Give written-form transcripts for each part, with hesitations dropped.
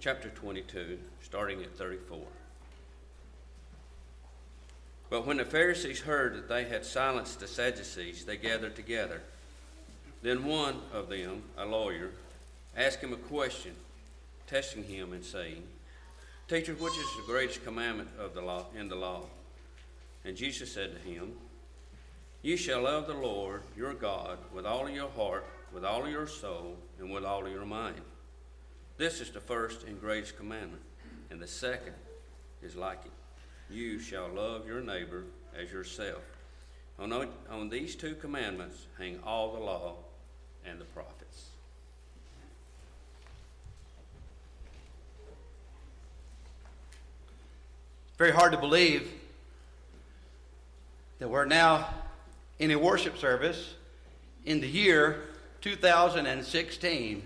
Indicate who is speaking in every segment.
Speaker 1: chapter 22, starting at 34. But when the Pharisees heard that they had silenced the Sadducees, they gathered together. Then one of them, a lawyer, asked him a question, testing him and saying, Teacher, which is the greatest commandment of the law in the law? And Jesus said to him, You shall love the Lord your God with all of your heart, with all of your soul, and with all of your mind. This is the first and greatest commandment, and the second is like it. You shall love your neighbor as yourself. On these two commandments hang all the law and the prophets.
Speaker 2: Very hard to believe that we're now in a worship service in the year 2016.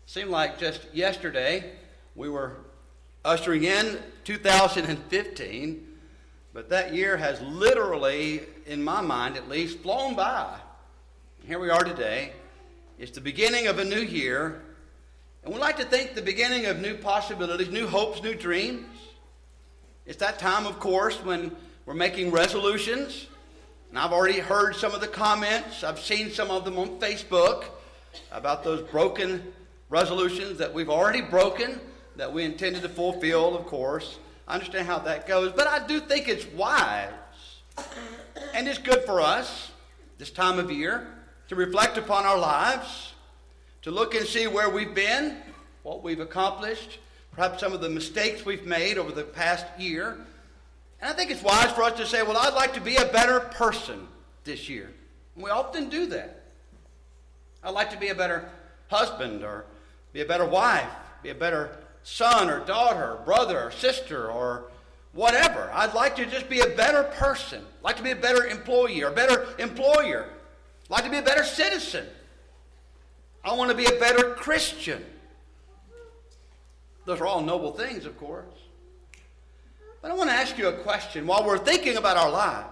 Speaker 2: Seemed like just yesterday we were ushering in 2015, but that year has literally, in my mind at least, flown by. Here we are today. It's the beginning of a new year, and we like to think the beginning of new possibilities, new hopes, new dreams. It's that time, of course, when we're making resolutions, and I've already heard some of the comments. I've seen some of them on Facebook about those broken resolutions that we've already broken, that we intended to fulfill, of course. I understand how that goes, but I do think it's wise and it's good for us this time of year to reflect upon our lives, to look and see where we've been, what we've accomplished, perhaps some of the mistakes we've made over the past year. And I think it's wise for us to say, well, I'd like to be a better person this year. And we often do that. I'd like to be a better husband, or be a better wife, be a better son or daughter, or brother or sister, or whatever. I'd like to just be a better person. I'd like to be a better employee or better employer. I'd like to be a better citizen. I want to be a better Christian. Those are all noble things, of course. But I want to ask you a question. While we're thinking about our lives,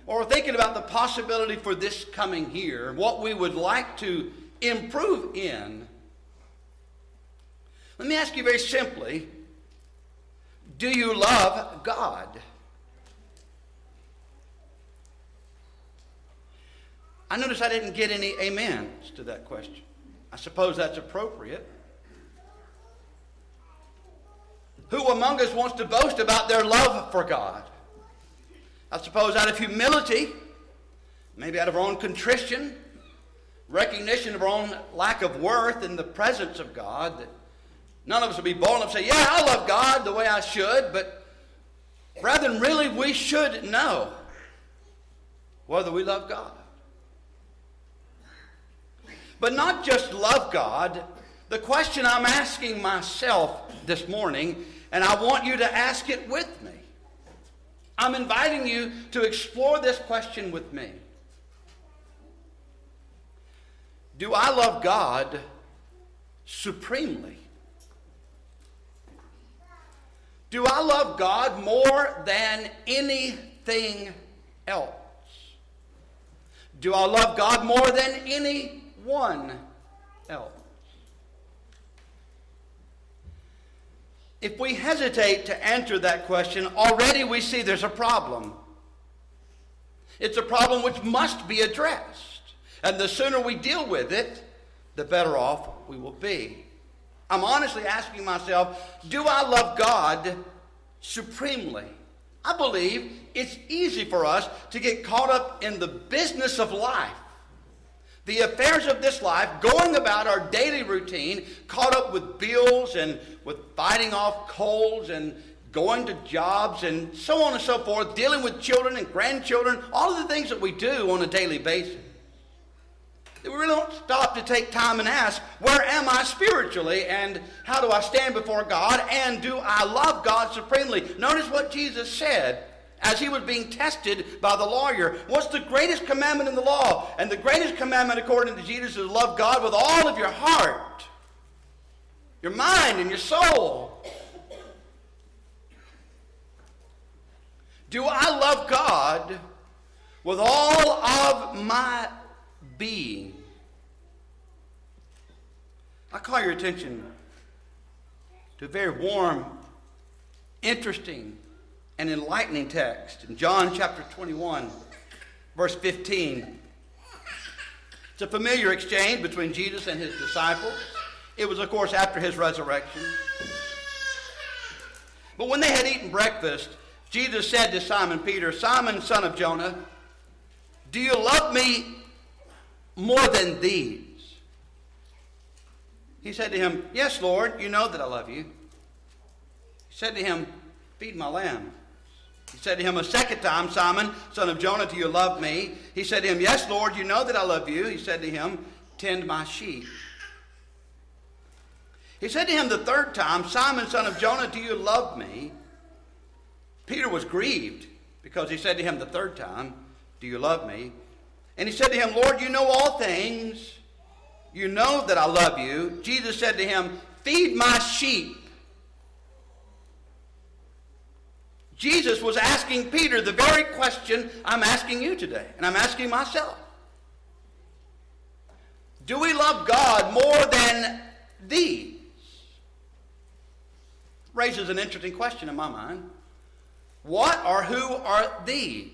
Speaker 2: or we're thinking about the possibility for this coming year, what we would like to improve in, let me ask you very simply, do you love God? I notice I didn't get any amens to that question. I suppose that's appropriate. Who among us wants to boast about their love for God? I suppose out of humility, maybe out of our own contrition, recognition of our own lack of worth in the presence of God, that none of us will be bold enough to say, yeah, I love God the way I should, but rather than really we should know whether we love God. But not just love God. The question I'm asking myself this morning, and I want you to ask it with me. I'm inviting you to explore this question with me. Do I love God supremely? Do I love God more than anything else? Do I love God more than anyone else? If we hesitate to answer that question, already we see there's a problem. It's a problem which must be addressed. And the sooner we deal with it, the better off we will be. I'm honestly asking myself, do I love God supremely? I believe it's easy for us to get caught up in the business of life, the affairs of this life, going about our daily routine, caught up with bills and with fighting off colds and going to jobs and so on and so forth, dealing with children and grandchildren, all of the things that we do on a daily basis. We really don't stop to take time and ask, where am I spiritually, and how do I stand before God, and do I love God supremely? Notice what Jesus said as he was being tested by the lawyer. What's the greatest commandment in the law? And the greatest commandment, according to Jesus, is to love God with all of your heart, your mind, and your soul. Do I love God with all of my being? I call your attention to a very warm, interesting, and enlightening text in John chapter 21, verse 15. It's a familiar exchange between Jesus and his disciples. It was, of course, after his resurrection. But when they had eaten breakfast, Jesus said to Simon Peter, "Simon, son of Jonah, do you love me more than these?" He said to him, "Yes, Lord, you know that I love you." He said to him, "Feed my lambs." He said to him a second time, "Simon, son of Jonah, do you love me?" He said to him, "Yes, Lord, you know that I love you." He said to him, "Tend my sheep." He said to him the third time, "Simon, son of Jonah, do you love me?" Peter was grieved because he said to him the third time, "Do you love me?" And he said to him, "Lord, you know all things. You know that I love you." Jesus said to him, "Feed my sheep." Jesus was asking Peter the very question I'm asking you today, and I'm asking myself. Do we love God more than these? Raises an interesting question in my mind. What or who are these?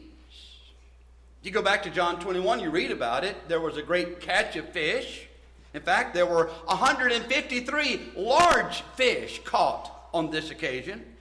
Speaker 2: You go back to John 21, you read about it. There was a great catch of fish. In fact, there were 153 large fish caught on this occasion.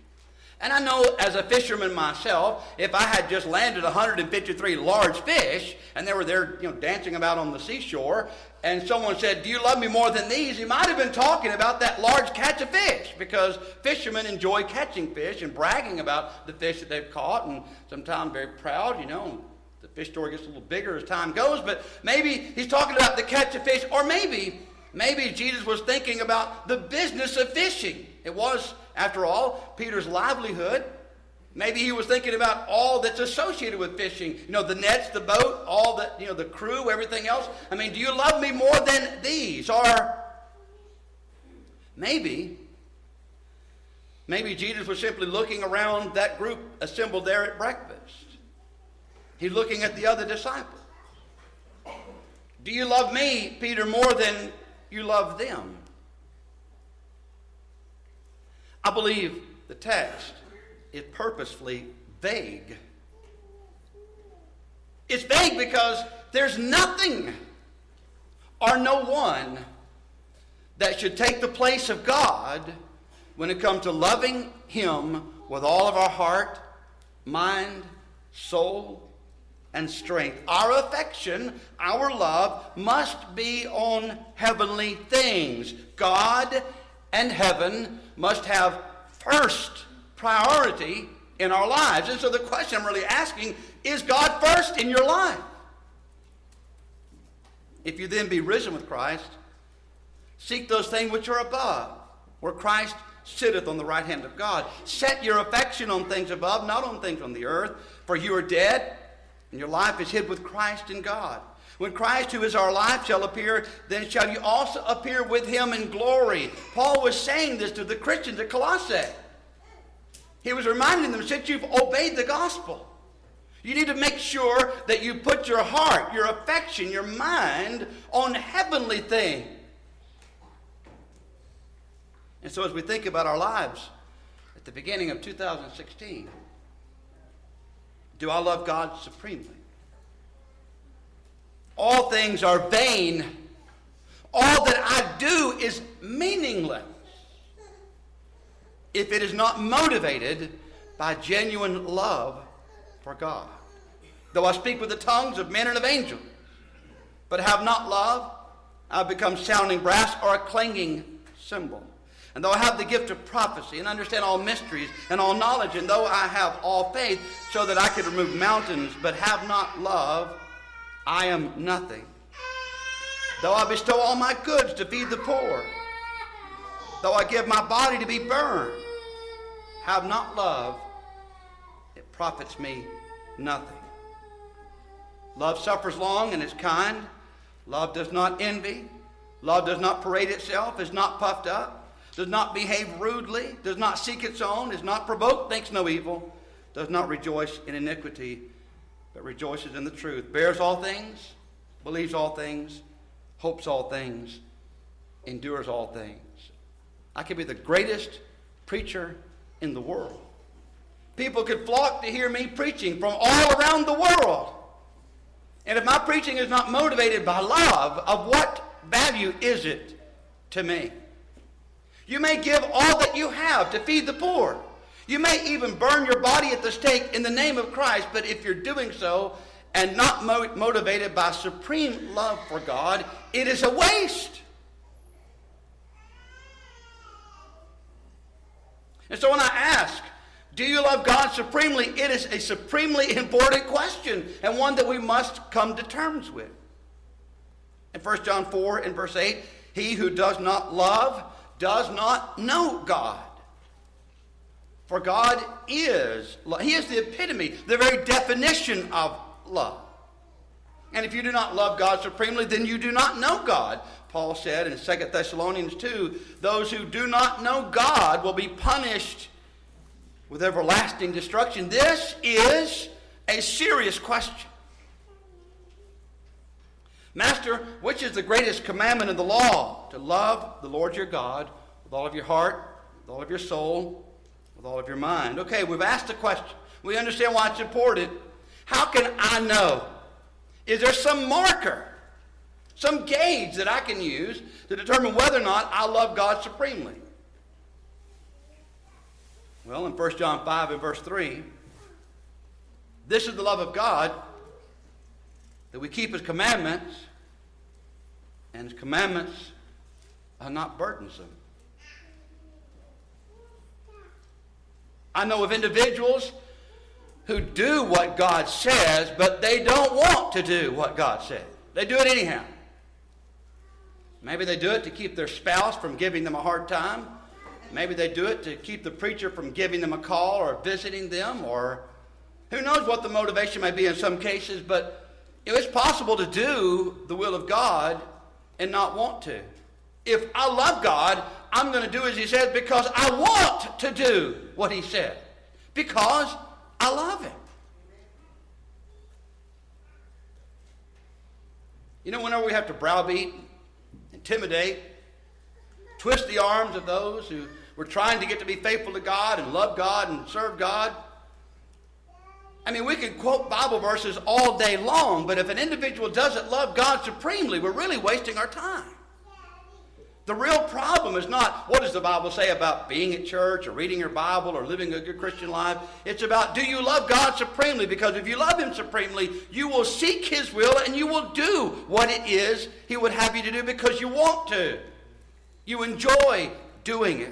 Speaker 2: And I know as a fisherman myself, if I had just landed 153 large fish, and they were there, dancing about on the seashore, and someone said, "Do you love me more than these?" he might have been talking about that large catch of fish, because fishermen enjoy catching fish and bragging about the fish that they've caught, and sometimes very proud, The fish story gets a little bigger as time goes, but maybe he's talking about the catch of fish, or maybe Jesus was thinking about the business of fishing. It was, after all, Peter's livelihood. Maybe he was thinking about all that's associated with fishing. The nets, the boat, all the crew, everything else. Do you love me more than these? Or maybe Jesus was simply looking around that group assembled there at breakfast. He's looking at the other disciples. Do you love me, Peter, more than you love them? I believe the text is purposefully vague. It's vague because there's nothing or no one that should take the place of God when it comes to loving him with all of our heart, mind, soul, and strength. Our affection, our love must be on heavenly things. God and heaven must have first priority in our lives. And so the question I'm really asking, is God first in your life? If you then be risen with Christ, seek those things which are above, where Christ sitteth on the right hand of God. Set your affection on things above, not on things on the earth, for you are dead, and your life is hid with Christ in God. When Christ, who is our life, shall appear, then shall you also appear with him in glory. Paul was saying this to the Christians at Colossae. He was reminding them, since you've obeyed the gospel, you need to make sure that you put your heart, your affection, your mind on heavenly things. And so as we think about our lives at the beginning of 2016, do I love God supremely? All things are vain. All that I do is meaningless if it is not motivated by genuine love for God. Though I speak with the tongues of men and of angels, but have not love, I become sounding brass or a clanging cymbal. And though I have the gift of prophecy and understand all mysteries and all knowledge, and though I have all faith so that I could remove mountains, but have not love, I am nothing. Though I bestow all my goods to feed the poor, though I give my body to be burned, have not love, it profits me nothing. Love suffers long and is kind. Love does not envy. Love does not parade itself, is not puffed up, does not behave rudely, does not seek its own, is not provoked, thinks no evil, does not rejoice in iniquity, but rejoices in the truth, bears all things, believes all things, hopes all things, endures all things. I could be the greatest preacher in the world. People could flock to hear me preaching from all around the world. And if my preaching is not motivated by love, of what value is it to me? You may give all that you have to feed the poor. You may even burn your body at the stake in the name of Christ, but if you're doing so and not motivated by supreme love for God, it is a waste. And so when I ask, do you love God supremely? It is a supremely important question and one that we must come to terms with. In 1 John 4 and verse 8, he who does not love does not know God. For God is love. He is the epitome, the very definition of love. And if you do not love God supremely, then you do not know God. Paul said in 2 Thessalonians 2, those who do not know God will be punished with everlasting destruction. This is a serious question. Master, which is the greatest commandment in the law? To love the Lord your God with all of your heart, with all of your soul, with all of your mind. Okay, we've asked the question. We understand why it's important. How can I know? Is there some marker, some gauge that I can use to determine whether or not I love God supremely? Well, in 1 John 5 and verse 3, this is the love of God, that we keep his commandments, and his commandments are not burdensome. I know of individuals who do what God says, but they don't want to do what God says. They do it anyhow. Maybe they do it to keep their spouse from giving them a hard time. Maybe they do it to keep the preacher from giving them a call or visiting them, or who knows what the motivation may be in some cases, but it's possible to do the will of God and not want to. If I love God, I'm going to do as he says because I want to do what he said, because I love him. You know, whenever we have to browbeat, intimidate, twist the arms of those who were trying to get to be faithful to God and love God and serve God. I mean, we can quote Bible verses all day long, but if an individual doesn't love God supremely, we're really wasting our time. The real problem is not what does the Bible say about being at church or reading your Bible or living a good Christian life. It's about, do you love God supremely? Because if you love him supremely, you will seek his will and you will do what it is he would have you to do because you want to. You enjoy doing it.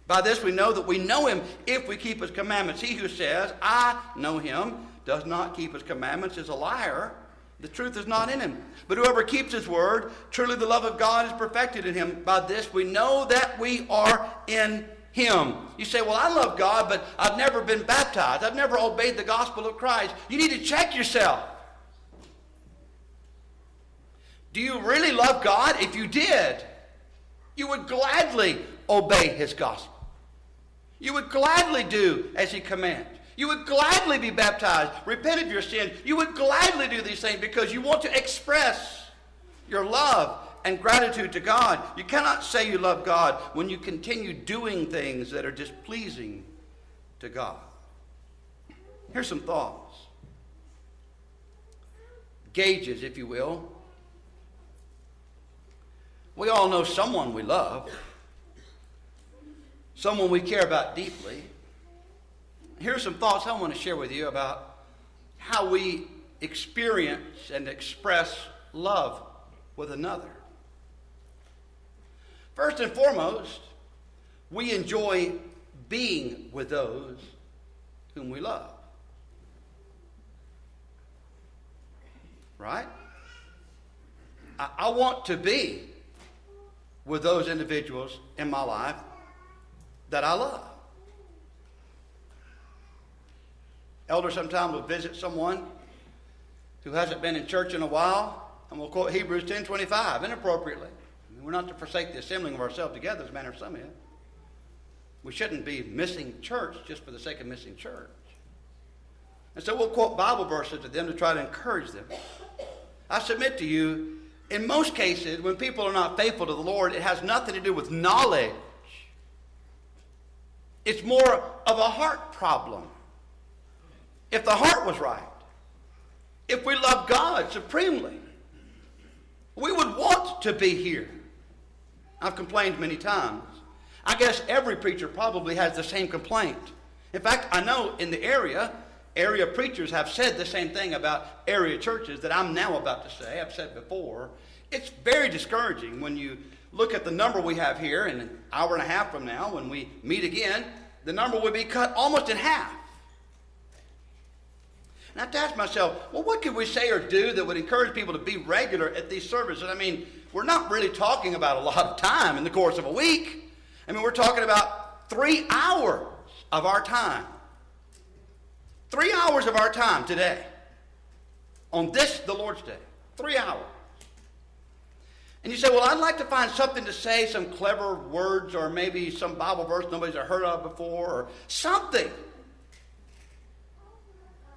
Speaker 2: By this we know that we know him if we keep his commandments. He who says, I know him, does not keep his commandments is a liar. The truth is not in him. But whoever keeps his word, truly the love of God is perfected in him. By this we know that we are in him. You say, well, I love God, but I've never been baptized. I've never obeyed the gospel of Christ. You need to check yourself. Do you really love God? If you did, you would gladly obey his gospel. You would gladly do as he commands. You would gladly be baptized, repent of your sins. You would gladly do these things because you want to express your love and gratitude to God. You cannot say you love God when you continue doing things that are displeasing to God. Here's some thoughts. Gauges, if you will. We all know someone we love, someone we care about deeply. Here's some thoughts I want to share with you about how we experience and express love with another. First and foremost, we enjoy being with those whom we love. Right? I want to be with those individuals in my life that I love. Elder sometimes will visit someone who hasn't been in church in a while, and we'll quote Hebrews 10:25 inappropriately. I mean, we're not to forsake the assembling of ourselves together as manner of some is. We shouldn't be missing church just for the sake of missing church. And so we'll quote Bible verses to them to try to encourage them. I submit to you, in most cases, when people are not faithful to the Lord, it has nothing to do with knowledge. It's more of a heart problem. If the heart was right, if we love God supremely, we would want to be here. I've complained many times. I guess every preacher probably has the same complaint. In fact, I know in the area preachers have said the same thing about area churches that I'm now about to say. I've said before. It's very discouraging when you look at the number we have here, and an hour and a half from now, when we meet again, the number would be cut almost in half. And I have to ask myself, well, what could we say or do that would encourage people to be regular at these services? I mean, we're not really talking about a lot of time in the course of a week. I mean, we're talking about 3 hours of our time. 3 hours of our time today. On this, the Lord's Day. 3 hours. And you say, well, I'd like to find something to say, some clever words, or maybe some Bible verse nobody's ever heard of before, or something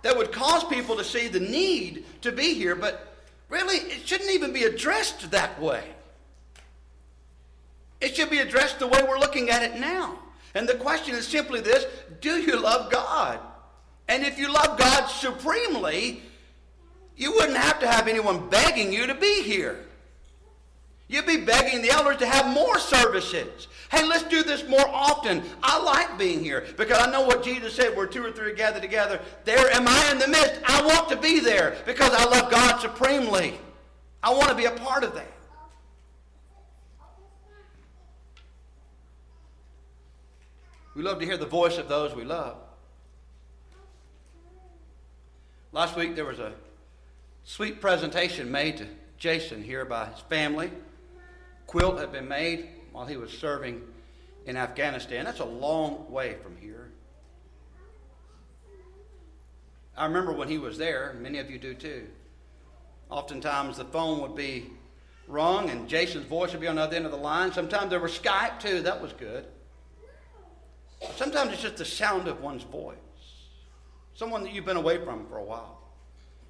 Speaker 2: that would cause people to see the need to be here, but really, it shouldn't even be addressed that way. It should be addressed the way we're looking at it now. And the question is simply this: do you love God? And if you love God supremely, you wouldn't have to have anyone begging you to be here. You'd be begging the elders to have more services. Hey, let's do this more often. I like being here because I know what Jesus said, where 2 or 3 are gathered together. There am I in the midst. I want to be there because I love God supremely. I want to be a part of that. We love to hear the voice of those we love. Last week there was a sweet presentation made to Jason here by his family. Quilt had been made while he was serving in Afghanistan. That's a long way from here. I remember when he was there, and many of you do too. Oftentimes the phone would be rung and Jason's voice would be on the other end of the line. Sometimes there was Skype too. That was good. Sometimes it's just the sound of one's voice. Someone that you've been away from for a while.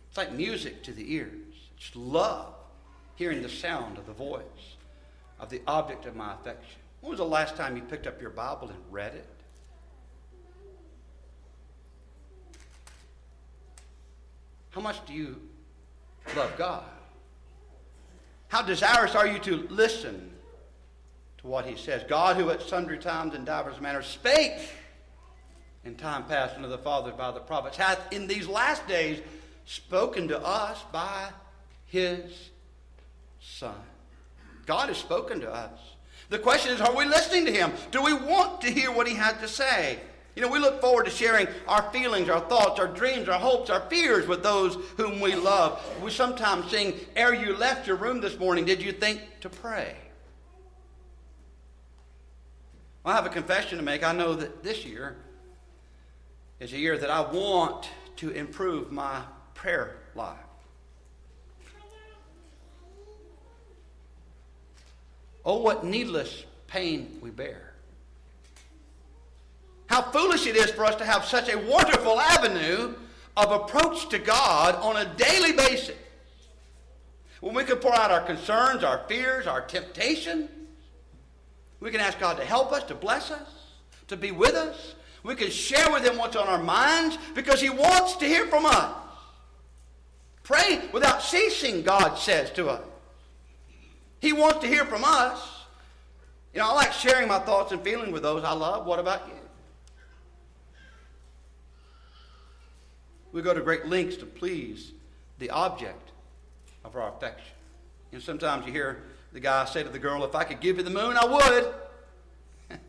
Speaker 2: It's like music to the ears. Just love hearing the sound of the voice of the object of my affection. When was the last time you picked up your Bible and read it? How much do you love God? How desirous are you to listen to what he says? God, who at sundry times and divers manners spake in time past unto the fathers by the prophets, hath in these last days spoken to us by his Son. God has spoken to us. The question is, are we listening to him? Do we want to hear what he has to say? You know, we look forward to sharing our feelings, our thoughts, our dreams, our hopes, our fears with those whom we love. We sometimes sing, ere you left your room this morning, did you think to pray? Well, I have a confession to make. I know that this year is a year that I want to improve my prayer life. Oh, what needless pain we bear. How foolish it is for us to have such a wonderful avenue of approach to God on a daily basis. When we can pour out our concerns, our fears, our temptations. We can ask God to help us, to bless us, to be with us. We can share with him what's on our minds because he wants to hear from us. Pray without ceasing, God says to us. He wants to hear from us. You know, I like sharing my thoughts and feelings with those I love. What about you? We go to great lengths to please the object of our affection. And sometimes you hear the guy say to the girl, if I could give you the moon, I would.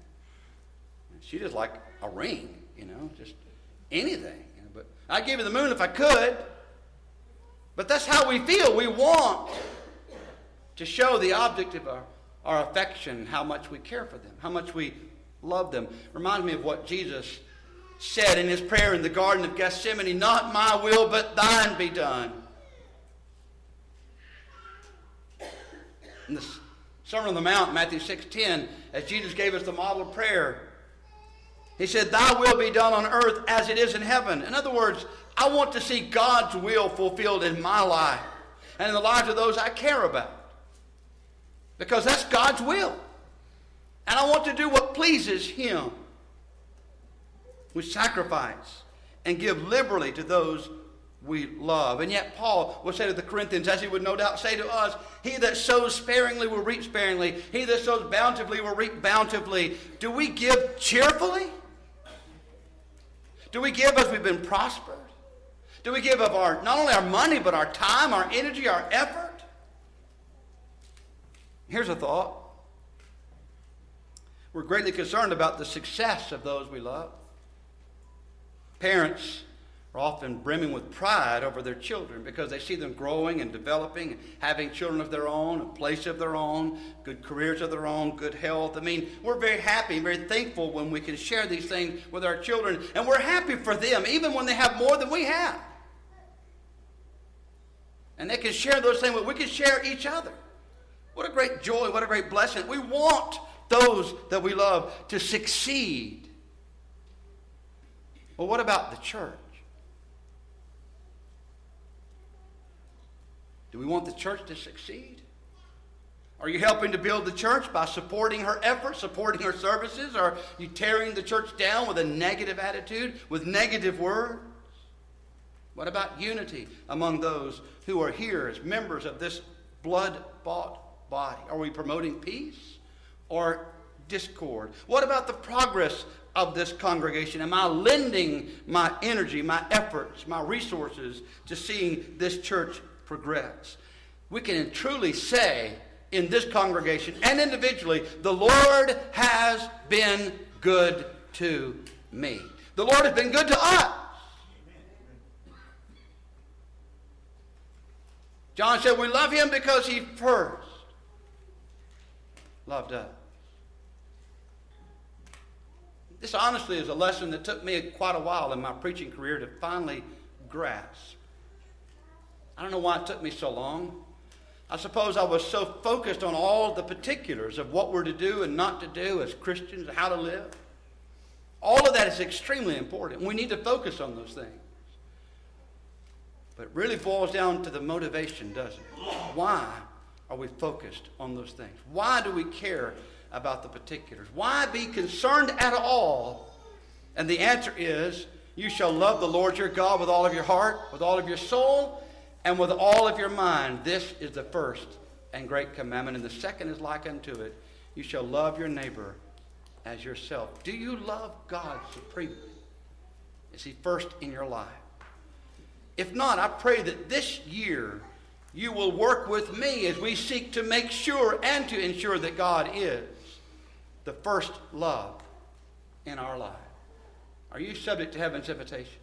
Speaker 2: She just like a ring, you know, just anything. You know, but I'd give you the moon if I could. But that's how we feel. We want to show the object of our affection, how much we care for them, how much we love them. Reminds me of what Jesus said in his prayer in the Garden of Gethsemane, not my will, but thine be done. In the Sermon on the Mount, Matthew 6:10, as Jesus gave us the model of prayer, he said, thy will be done on earth as it is in heaven. In other words, I want to see God's will fulfilled in my life and in the lives of those I care about. Because that's God's will. And I want to do what pleases him. We sacrifice and give liberally to those we love. And yet Paul will say to the Corinthians, as he would no doubt say to us, he that sows sparingly will reap sparingly. He that sows bountifully will reap bountifully. Do we give cheerfully? Do we give as we've been prospered? Do we give of our, not only our money, but our time, our energy, our effort? Here's a thought. We're greatly concerned about the success of those we love. Parents are often brimming with pride over their children because they see them growing and developing, and having children of their own, a place of their own, good careers of their own, good health. I mean, we're very happy, very thankful when we can share these things with our children, and we're happy for them even when they have more than we have. And they can share those things, but we can share each other. What a great joy, what a great blessing. We want those that we love to succeed. Well, what about the church? Do we want the church to succeed? Are you helping to build the church by supporting her efforts, supporting her services? Or are you tearing the church down with a negative attitude, with negative words? What about unity among those who are here as members of this blood-bought body? Are we promoting peace or discord? What about the progress of this congregation? Am I lending my energy, my efforts, my resources to seeing this church progress? We can truly say in this congregation and individually, the Lord has been good to me. The Lord has been good to us. John said we love him because he first loved us. This honestly is a lesson that took me quite a while in my preaching career to finally grasp. I don't know why it took me so long. I suppose I was so focused on all the particulars of what we're to do and not to do as Christians, and how to live. All of that is extremely important. We need to focus on those things. But it really boils down to the motivation, doesn't it? Why are we focused on those things? Why do we care about the particulars? Why be concerned at all? And the answer is, you shall love the Lord your God with all of your heart, with all of your soul, and with all of your mind. This is the first and great commandment. And the second is like unto it. You shall love your neighbor as yourself. Do you love God supremely? Is he first in your life? If not, I pray that this year you will work with me as we seek to make sure and to ensure that God is the first love in our life. Are you subject to heaven's invitation?